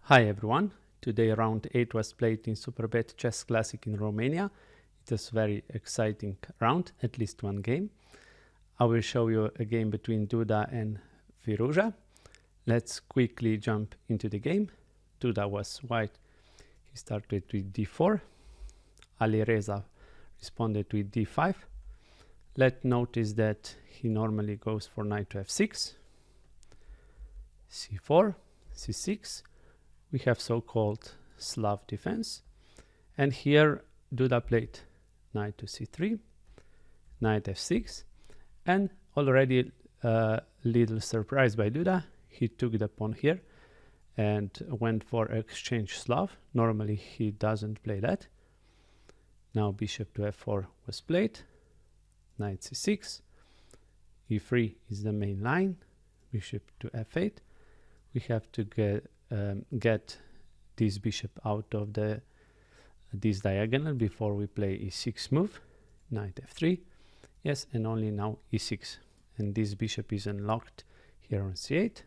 Hi everyone, today round 8 was played in Superbet Chess Classic in Romania. It was a very exciting round, at least one game. I will show you a game between Duda and Firouzja. Let's quickly jump into the game. Duda was white, he started with d4. Alireza responded with d5. Let's notice that he normally goes for knight to f6, c4, c6. We have so-called Slav defense, and here Duda played knight to c3, knight f6, and already a little surprise by Duda, he took the pawn here and went for exchange Slav. Normally he doesn't play that. Now bishop to f4 was played, knight c6, e3 is the main line, bishop to f8. We have to get this bishop out of this diagonal before we play e6 move, knight f3, yes, and only now e6, and this bishop is unlocked here on c8.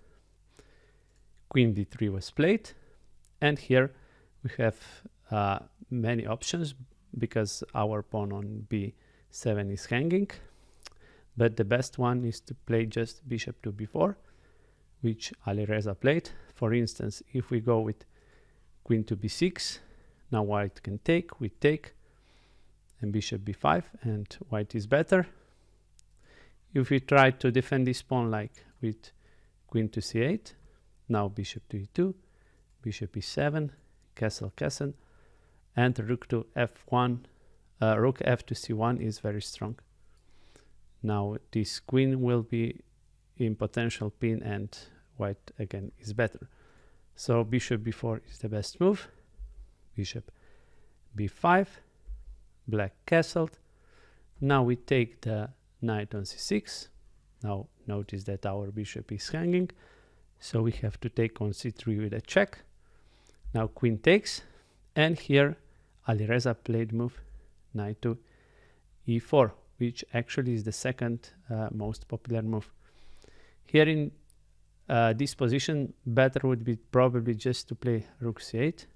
Queen d3 was played, and here we have many options because our pawn on b7 is hanging, but the best one is to play just bishop to b4, which Alireza played. For instance, if we go with queen to b6, now white can take, we take, and bishop b5, and white is better. If we try to defend this pawn like with queen to c8, now bishop to e2, bishop e7, castle, castle, and rook to f1, rook f to c1 is very strong. Now this queen will be in potential pin, and white again is better. So bishop b4 is the best move. Bishop b5, black castled. Now we take the knight on c6. Now notice that our bishop is hanging, so we have to take on c3 with a check. Now queen takes, and here Alireza played move knight to e4, which actually is the second most popular move. Here in this position, better would be probably just to play rook c8.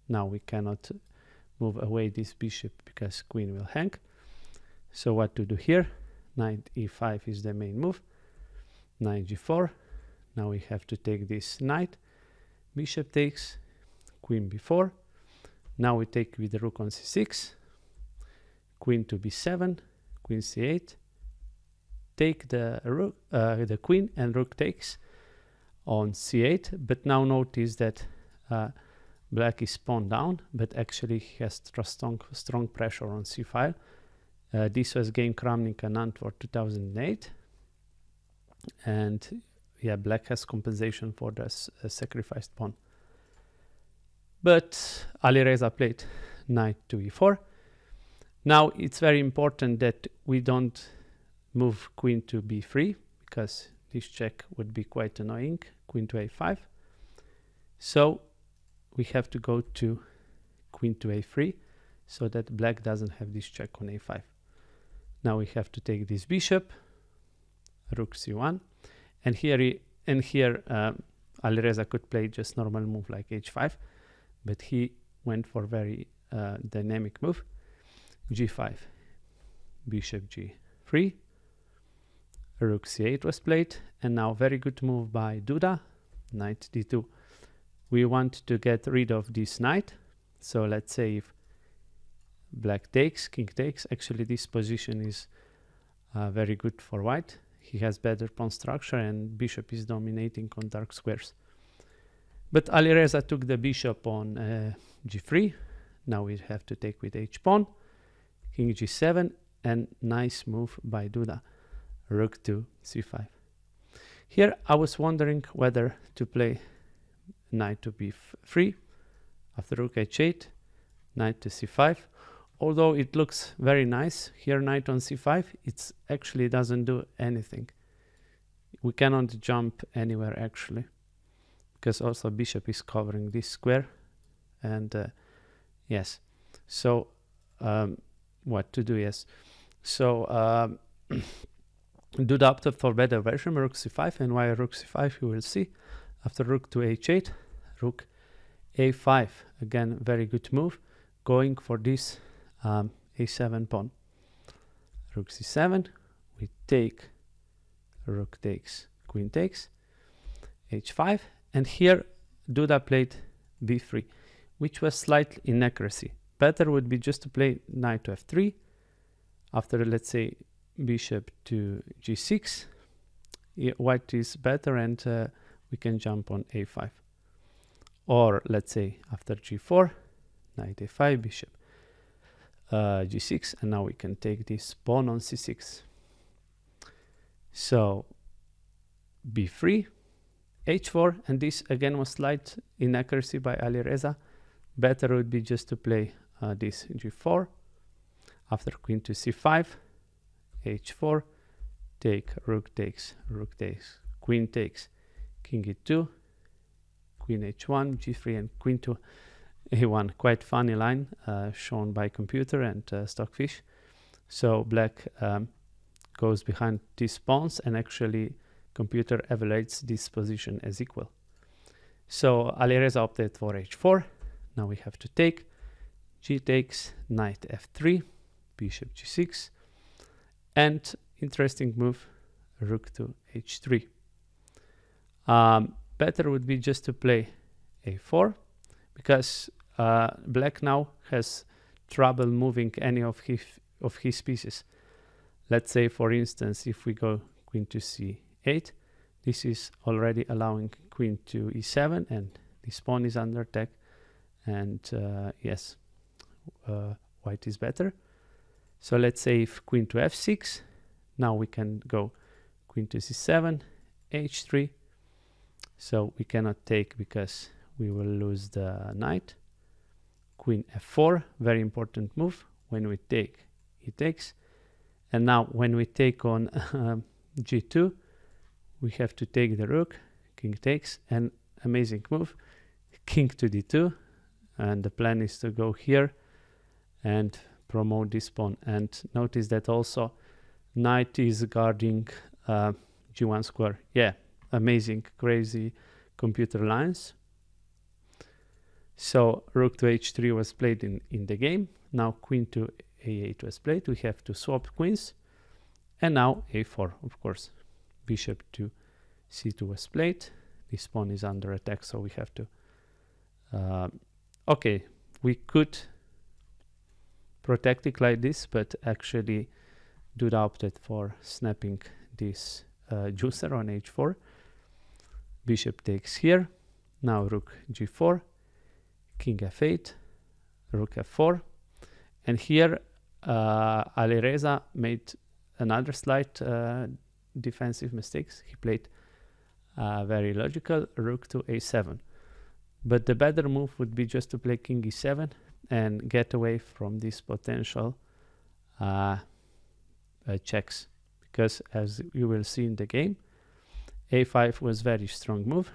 Now we cannot move away this bishop because queen will hang. So what to do here? Knight e5 is the main move. Knight g4. Now we have to take this knight. Bishop takes, queen b4. Now we take with the rook on c6. Queen to b7, queen c8. Take the rook, the queen, and rook takes on c8. But now notice that black is pawn down, but actually he has strong pressure on c5. This was game Kramnik and Antwerp 2008, and yeah, black has compensation for the sacrificed pawn. But Alireza played knight to e4. Now it's very important that we don't move queen to b3, because this check would be quite annoying. Queen to a5. So we have to go to queen to a3 so that black doesn't have this check on a5. Now we have to take this bishop, rook c1, and here Alireza could play just normal move like h5, but he went for very dynamic move, g5, bishop g3, rook c8 was played, and now very good move by Duda, knight d2. We want to get rid of this knight, so let's say if black takes, king takes, actually this position is very good for white. He has better pawn structure and bishop is dominating on dark squares. But Alireza took the bishop on g3. Now we have to take with h-pawn, king g7, and nice move by Duda, rook to c5. Here I was wondering whether to play knight to b3 after rook h8, knight to c5. Although it looks very nice here, knight on c5, it actually doesn't do anything. We cannot jump anywhere actually, because also bishop is covering this square, and yes. So what to do? Yes. So Duda opted for better version, rook c5, and why rook c5 you will see. After rook to h8, rook a5, again very good move, going for this a7 pawn. Rook c7, we take, rook takes, queen takes, h5, and here Duda played b3, which was slight inaccuracy. Better would be just to play knight to f3, after let's say bishop to g6, white is better, and we can jump on a5. Or let's say after g4, knight a5, bishop g6, and now we can take this pawn on c6. So b3, h4, and this again was slight inaccuracy by Alireza. Better would be just to play this g4, after queen to c5, h4, take, rook takes, queen takes, king e2, queen h1, g3, and queen to a1. Quite funny line shown by computer and Stockfish. So black goes behind these pawns, and actually computer evaluates this position as equal. So Alireza opted for h4. Now we have to take, g takes, knight f3, bishop g6, and interesting move, rook to h3. Better would be just to play a4, because black now has trouble moving any of his pieces. Let's say, for instance, if we go queen to c8, this is already allowing queen to e7, and this pawn is under attack, and yes, white is better. So let's say if queen to f6, now we can go queen to c7, h3. So we cannot take because we will lose the knight. Queen f4, very important move. When we take, he takes. And now when we take on g2, we have to take the rook, king takes, and amazing move, king to d2. And the plan is to go here and promote this pawn. And notice that also knight is guarding g1 square. Yeah, amazing, crazy computer lines. So rook to h3 was played in the game. Now queen to a8 was played. We have to swap queens. And now a4, of course. Bishop to c2 was played. This pawn is under attack, so we have to... okay, we could protect it like this, but actually Duda opted for snapping this juicer on h4. Bishop takes here. Now rook g4, king f8, rook f4. And here Alireza made another slight defensive mistakes. He played very logical, rook to a7. But the better move would be just to play king e7 and get away from these potential checks. Because as you will see in the game, a5 was very strong move.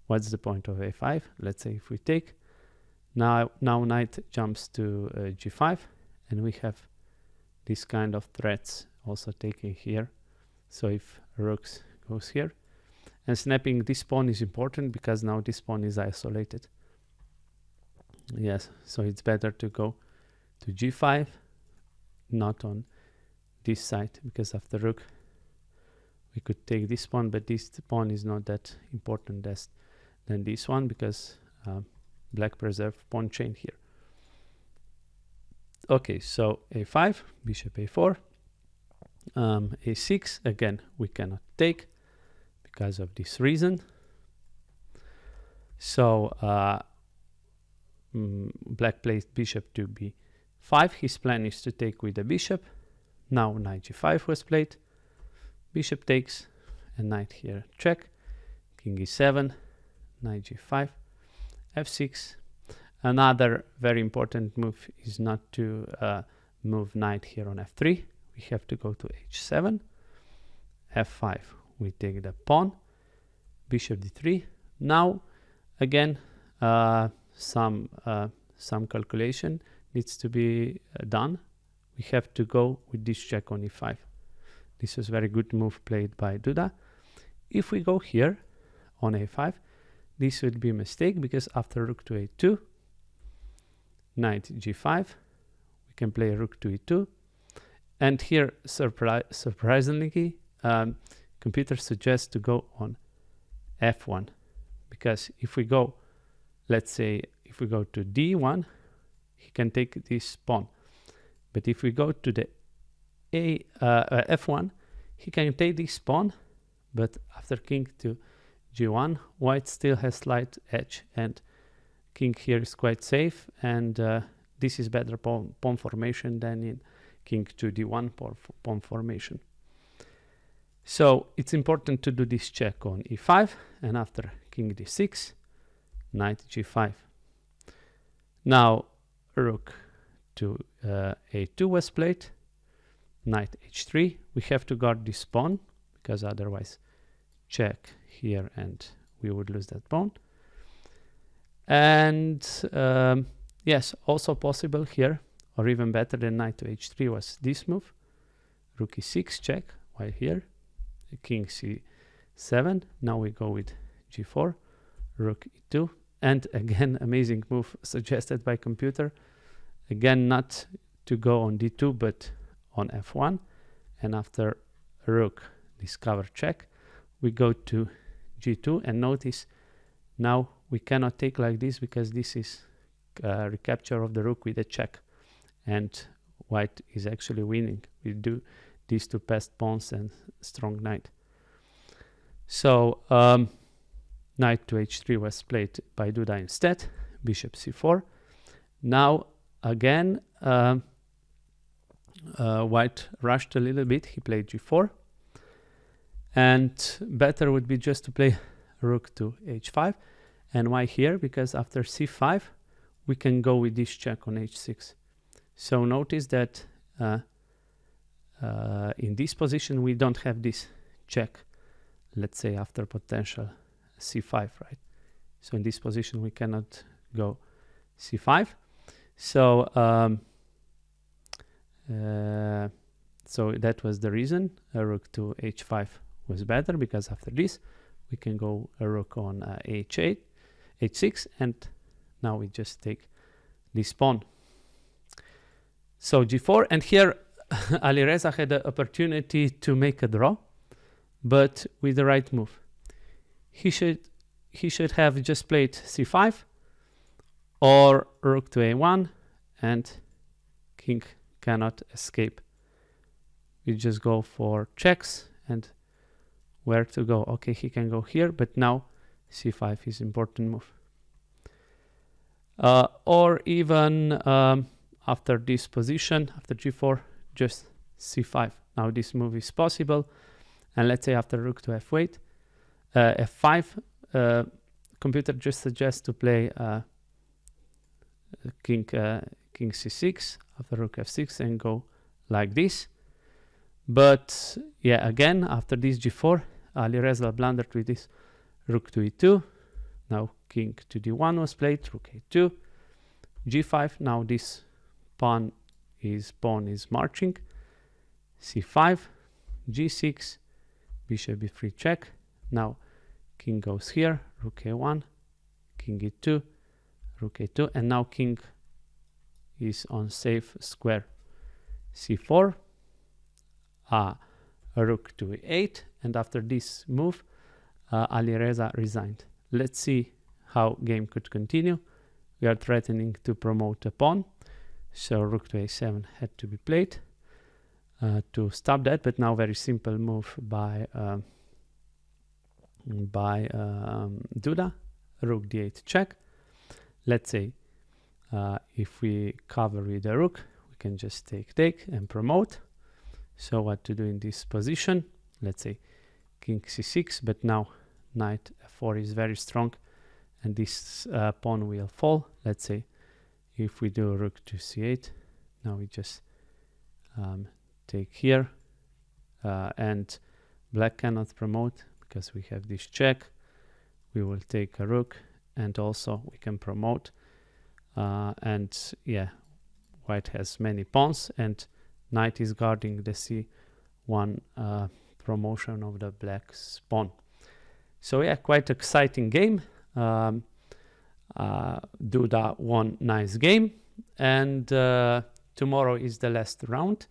What's the point of a5? Let's say if we take, now knight jumps to g5, and we have this kind of threats also taking here. So if rooks goes here, and snapping this pawn is important because now this pawn is isolated. Yes, so it's better to go to g5, not on this side, because after rook we could take this pawn, but this pawn is not that important than this one, because black preserved pawn chain here. Okay, so a5, bishop a4, a6, again we cannot take because of this reason. So black plays bishop to b5. His plan is to take with the bishop. Now knight g5 was played, bishop takes, and knight here check, king e7, knight g5, f6. Another very important move is not to move knight here on f3. We have to go to h7, f5. We take the pawn, bishop d3. Now again some calculation needs to be done. We have to go with this check on e5. This is very good move played by Duda. If we go here on a5, this would be a mistake, because after rook to a2, knight g5, we can play rook to e2. And here, surprisingly, computer suggests to go on f1, because if we go, let's say, if we go to d1, he can take this pawn. But if we go to the f1, he can take this pawn, but after king to g1, white still has slight edge, and king here is quite safe, and this is better pawn formation than in king to d1 pawn formation. So it's important to do this check on e5, and after king d6, knight g5. Now rook to a2 was played, knight h3. We have to guard this pawn, because otherwise check here and we would lose that pawn. And yes, also possible here, or even better than knight to h3, was this move, rook e6 check, while here king c7. Now we go with g4, rook e2, and again amazing move suggested by computer, again not to go on d2 but on f1, and after rook discover check, we go to g2, and notice now we cannot take like this, because this is recapture of the rook with a check, and white is actually winning. We do these two passed pawns and strong knight. So knight to h3 was played by Duda instead, bishop c4. Now again white rushed a little bit, he played g4, and better would be just to play rook to h5. And why here? Because after c5 we can go with this check on h6. So notice that in this position we don't have this check, let's say after potential c5, right? So in this position we cannot go c5. So so that was the reason rook to h5 was better, because after this we can go a rook on h8, h6, and now we just take this pawn. So g4, and here Alireza had the opportunity to make a draw, but with the right move. He should have just played c5 or rook to a1, and king cannot escape. We just go for checks, and where to go? Okay, he can go here, but now c5 is important move. Or even after this position, after g4, just c5. Now this move is possible, and let's say after rook to f8, f5, computer just suggests to play king c6 after rook f6 and go like this. But yeah, again after this g4, Alireza blundered with this rook to e2. Now king to d1 was played, rook a2, g5. Now this pawn is marching, c5, g6, bishop b3 check. Now king goes here, rook a1, king e2, rook a2, and now king is on safe square, c4, rook to e8, and after this move Alireza resigned. Let's see how game could continue. We are threatening to promote a pawn, so rook to a7 had to be played to stop that, but now very simple move by Duda, rook d8 check. Let's say if we cover with the rook, we can just take and promote. So what to do in this position? Let's say king c6, but now knight f4 is very strong, and this pawn will fall. Let's say if we do rook to c8, now we just take here, and black cannot promote because we have this check. We will take a rook, and also we can promote, and yeah, white has many pawns, and knight is guarding the c1 promotion of the black's pawn. So yeah, quite exciting game. Duda won nice game, and tomorrow is the last round.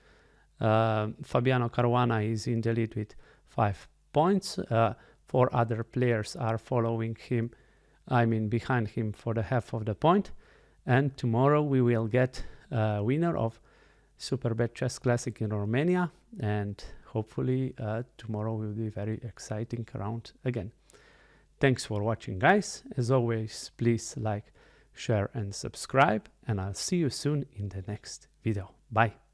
Fabiano Caruana is in the lead with 5 points. 4 other players are following him, behind him for the half of the point. And tomorrow we will get a winner of Superbet Chess Classic in Romania, and hopefully tomorrow will be very exciting round again. Thanks for watching, guys. As always, please like, share and subscribe, and I'll see you soon in the next video. Bye.